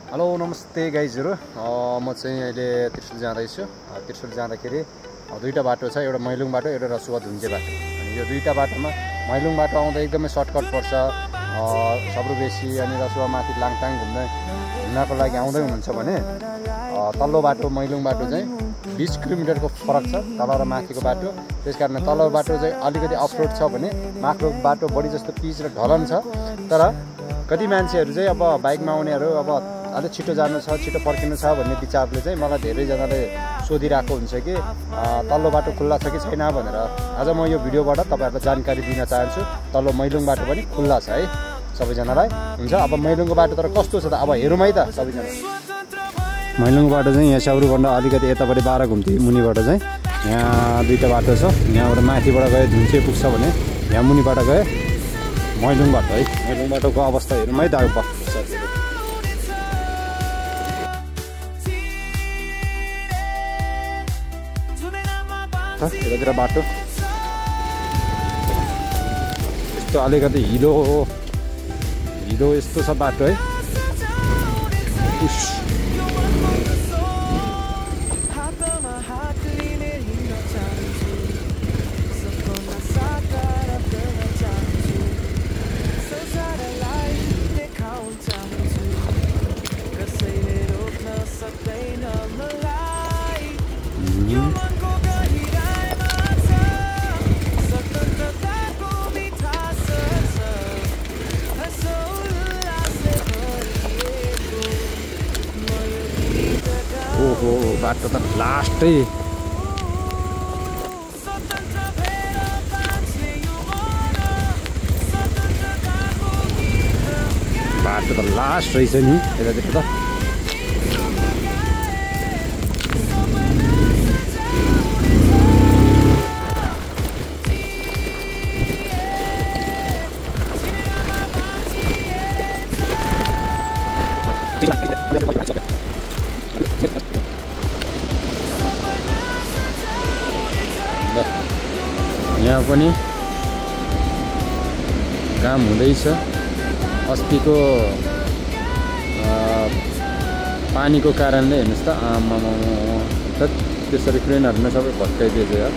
Hello नमस्ते गाइजहरु म चाहिँ अहिले त्रिशुल जाँदैछु। त्रिशुल जाँदाखेरि दुईटा बाटो छ, एउटा मैलुङ बाटो एउटा रसुवा धुन्जे बाटो। अनि यो दुईटा बाटोमा मैलुङ बाटो आउँदा एकदमै सर्टकट पर्छ, सबरुबेसी अनि रसुवा माथि लाङटाङ घुम्नको लागि आउँदै हुनुहुन्छ भने तल्लो बाटो मैलुङ बाटो चाहिँ 20 किलोमिटरको फरक छ, तल र माथिको बाटो। त्यसकारण तल्लो बाटो चाहिँ अलिकति अफरोड छ भने माथिल्लो बाटो बढी जस्तो पिच र ढलन छ। तर कति मान्छेहरू चाहिँ अब बाइकमा आउनेहरू अब अलिक छिटो जानु छ, छिटो फर्किनु छ भन्ने विचारले चाहिँ मलाई धेरैजनाले सोधिरहेको हुन्छ कि तल्लो बाटो खुल्ला छ कि छैन भनेर। आज म यो भिडियोबाट तपाईहरुलाई जानकारी दिन चाहन्छु। तल्लो मैलुङ बाटो पनि खुल्ला छ है सबैजनालाई। हुन्छ, अब मैलुङको बाटो तर कस्तो छ त अब हेरौँ है त सबैजना। मैलुङको बाटो चाहिँ यहाँ स्याउरुबाट अलिकति यतापट्टि 12 घुम्ती मुनिबाट चाहिँ यहाँ दुईटा बाटो छ। यहाँबाट माथिबाट गए धुन्चे पुग्छ भने यहाँ मुनिबाट गए मैलुङ बाटो है। मैलुङ बाटोको अवस्था हेरौँ है त। यतातिर बाटो यस्तो अलिकति हिलो यस्तो छ बाटो है। ओहो बाटो त लास्टै बाटो त लास्ट रहेछ नि यतातिर त। यहाँ पनि काम हुँदैछ। अस्तिको पानीको कारणले हेर्नुहोस् त आमामा त्यसरी क्रेनहरुमा सबै भत्काइदिएछ यार।